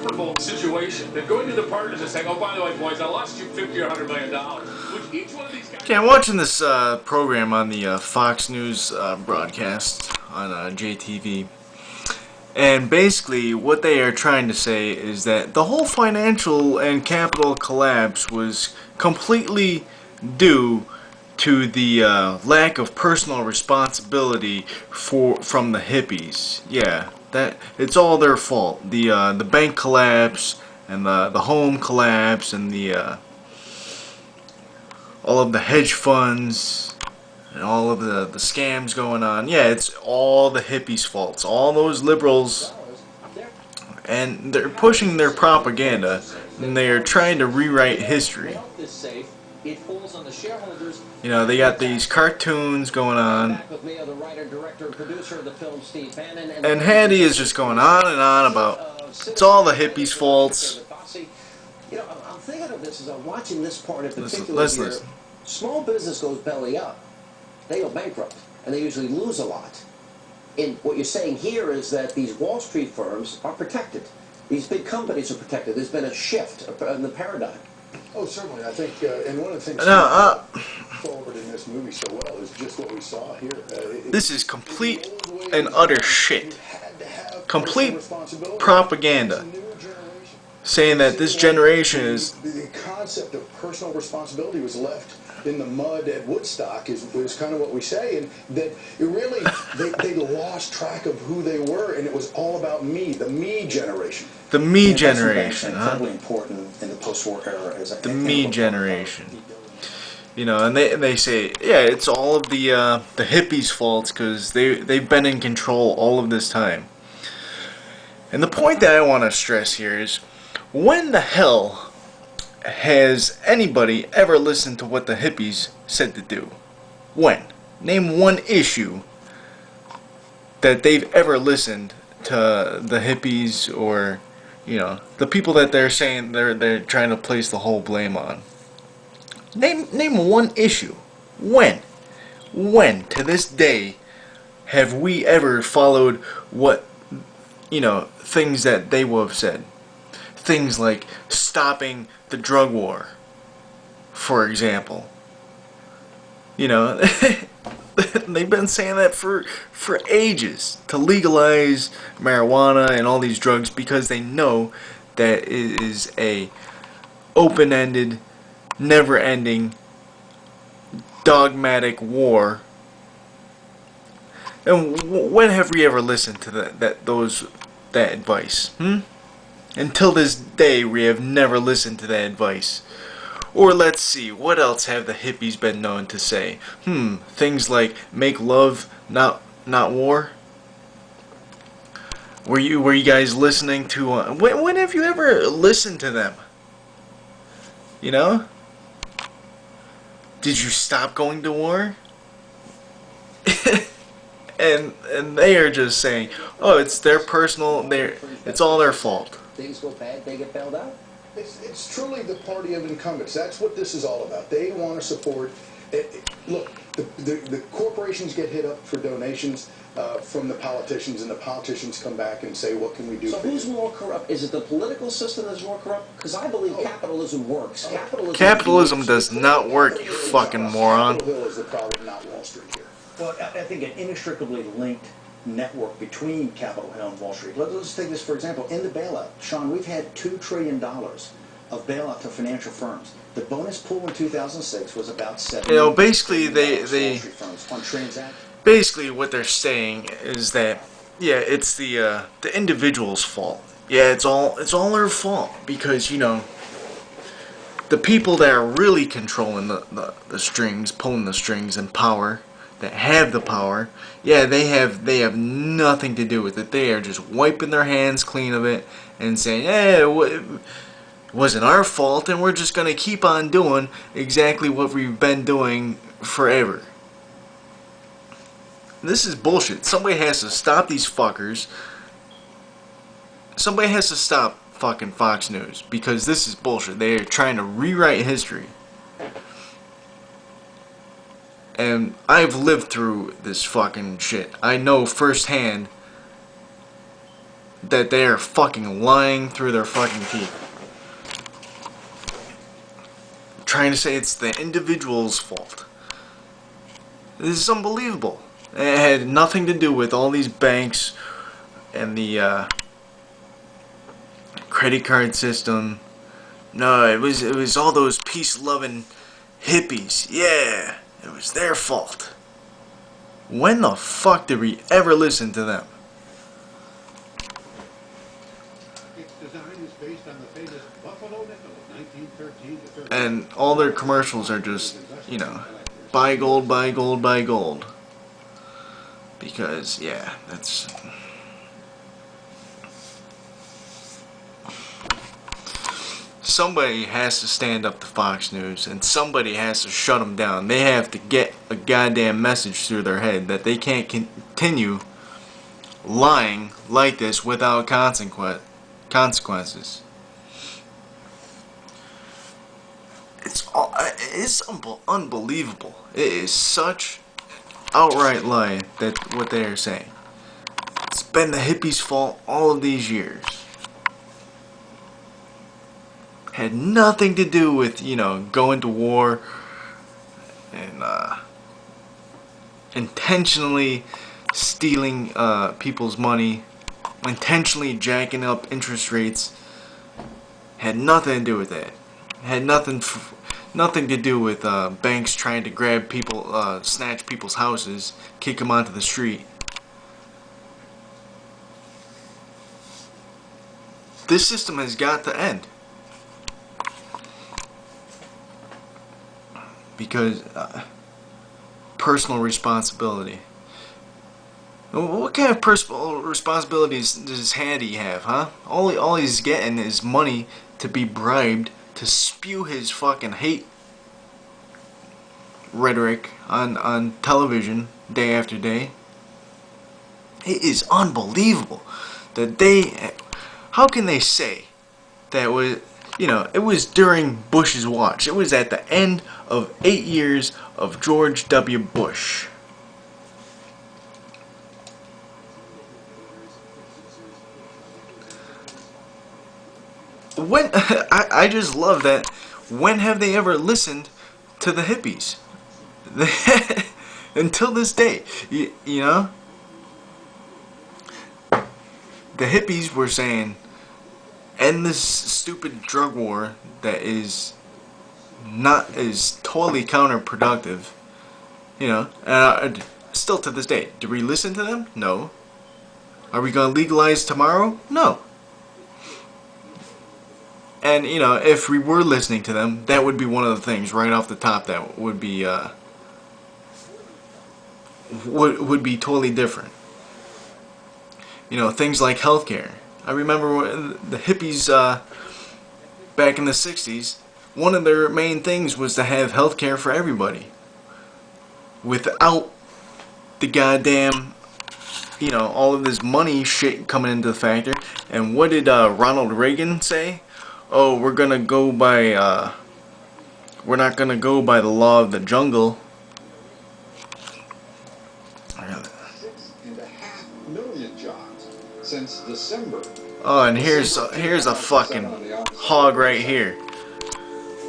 preferable situation than going to the partners and saying, "Oh, by the way, boys, I lost you $50 or $100 million." Which each one of these guys. Okay, I'm watching this program on the Fox News broadcast on JTV. And basically, what they are trying to say is that the whole financial and capital collapse was completely due to the lack of personal responsibility from the hippies. Yeah, that it's all their fault. The bank collapse and the home collapse and the all of the hedge funds and all of the scams going on. Yeah, it's all the hippies' faults. All those liberals, and they're pushing their propaganda, and they're trying to rewrite history. You know, they got these cartoons going on, and Hattie is just going on and on about it's all the hippies' faults. You know, I'm thinking of this as I'm watching this part in particular. Listen. Small business goes belly up. They go bankrupt, and they usually lose a lot. And what you're saying here is that these Wall Street firms are protected. These big companies are protected. There's been a shift in the paradigm. Oh, certainly. I think, and one of the things forward in this movie so well is just what we saw here. This is complete and utter shit. Complete propaganda. Saying that this generation is... The concept of personal responsibility was left in the mud at Woodstock is kind of what we say, and that it really, they lost track of who they were, and it was all about me, the me generation. The me generation, huh? Incredibly important in the post-war era. The me generation. You know, and they say, yeah, it's all of the hippies' faults because they've been in control all of this time. And the point that I want to stress here is, when the hell has anybody ever listened to what the hippies said to do? When? Name one issue that they've ever listened to the hippies or, you know, the people that they're saying they're trying to place the whole blame on. Name one issue. When to this day have we ever followed what, you know, things that they will have said? Things like stopping the drug war, for example. You know, they've been saying that for ages, to legalize marijuana and all these drugs, because they know that it is a open-ended, never-ending, dogmatic war. And when have we ever listened to that advice? Until this day, we have never listened to that advice. Or let's see, what else have the hippies been known to say? Things like make love, not war. Were you guys listening to? When have you ever listened to them? You know? Did you stop going to war? and they are just saying, oh, it's their personal. It's all their fault. Things go bad, they get bailed out. It's truly the party of incumbents. That's what this is all about. They want to support. Look, the corporations get hit up for donations from the politicians, and the politicians come back and say, "What can we do?" So who's more corrupt? Is it the political system that's more corrupt? Because I believe capitalism works. Capitalism does not work, you fucking moron. Capitol Hill is the problem, not Wall Street here. Well, I think an inextricably linked network between Capitol Hill and Wall Street. Let's take this for example. In the bailout, Sean, we've had $2 trillion of bailout to financial firms. The bonus pool in 2006 was about $7 You know, basically basically what they're saying is that, yeah, it's the individual's fault. Yeah, it's all their fault, because, you know, the people that are really controlling the strings, pulling the strings in power, that have the power, yeah, they have nothing to do with it. They are just wiping their hands clean of it and saying, "Hey, it wasn't our fault, and we're just gonna keep on doing exactly what we've been doing forever." This is bullshit. Somebody has to stop these fuckers. Somebody has to stop fucking Fox News, because this is bullshit. They are trying to rewrite history. And I've lived through this fucking shit. I know firsthand that they are fucking lying through their fucking teeth. Trying to say it's the individual's fault. This is unbelievable. It had nothing to do with all these banks and the credit card system. No, it was all those peace-loving hippies. Yeah, it was their fault. When the fuck did we ever listen to them? Its design is based on the famous Buffalo nickel of 1913 to 30. And all their commercials are just, you know, buy gold, buy gold, buy gold. Because, yeah, that's... Somebody has to stand up to Fox News, and somebody has to shut them down. They have to get a goddamn message through their head that they can't continue lying like this without consequences. It's unbelievable. It is such outright lie that what they are saying. It's been the hippies' fault all of these years. Had nothing to do with, you know, going to war and intentionally stealing people's money, intentionally jacking up interest rates. Had nothing to do with that. Had nothing to do with banks trying to grab people, snatch people's houses, kick them onto the street. This system has got to end. Because personal responsibility. What kind of personal responsibilities does Hannity have, huh? All he's getting is money to be bribed to spew his fucking hate rhetoric on television day after day. It is unbelievable that they... How can they say that was... You know, it was during Bush's watch. It was at the end of 8 years of George W. Bush. When I just love that. When have they ever listened to the hippies? Until this day, you know, the hippies were saying, end this stupid drug war that is totally counterproductive. You know, still to this day, do we listen to them? No. Are we gonna legalize tomorrow? No. And you know, if we were listening to them, that would be one of the things right off the top that would be totally different. You know, things like healthcare. I remember when the hippies back in the 60s, one of their main things was to have health care for everybody. Without the goddamn, you know, all of this money shit coming into the factor. And what did Ronald Reagan say? Oh, we're gonna go by, we're not gonna go by the law of the jungle. 6.5 million jobs since December. Oh, and here's a fucking hog right here.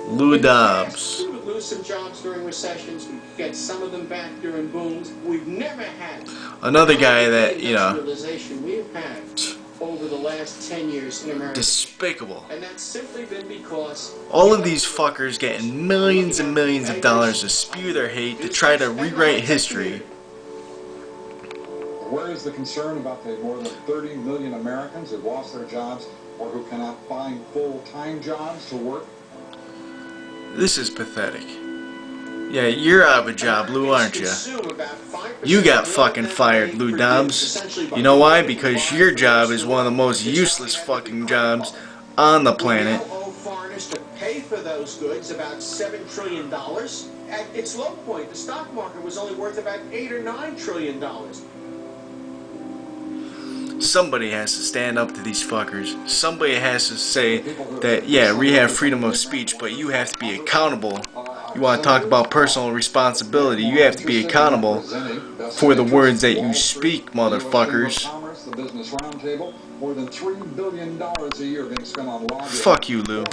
Lou Dobbs. We would lose some jobs during recessions. We get some of them back during booms. We've never had Another guy that, you know, we've had over the last 10 years in America. despicable. And that's simply been because All of these fuckers getting millions and millions of dollars to spew their hate, to try to rewrite history. Where is the concern about the more than 30 million Americans who have lost their jobs or who cannot find full-time jobs to work? This is pathetic. Yeah, you're out of a job, Lou, aren't you? You got fucking fired, Lou Dobbs. You know why? Because your job is one of the most useless fucking jobs on the planet. We now owe foreigners to pay for those goods about $7 trillion. At its low point, the stock market was only worth about $8 or $9 trillion. Somebody has to stand up to these fuckers. Somebody has to say that, yeah, we have freedom of speech, but you have to be accountable. You want to talk about personal responsibility, you have to be accountable for the words that you speak, motherfuckers. Business Roundtable. More than $3 billion a year being spent on lobbying. Fuck you, Lou.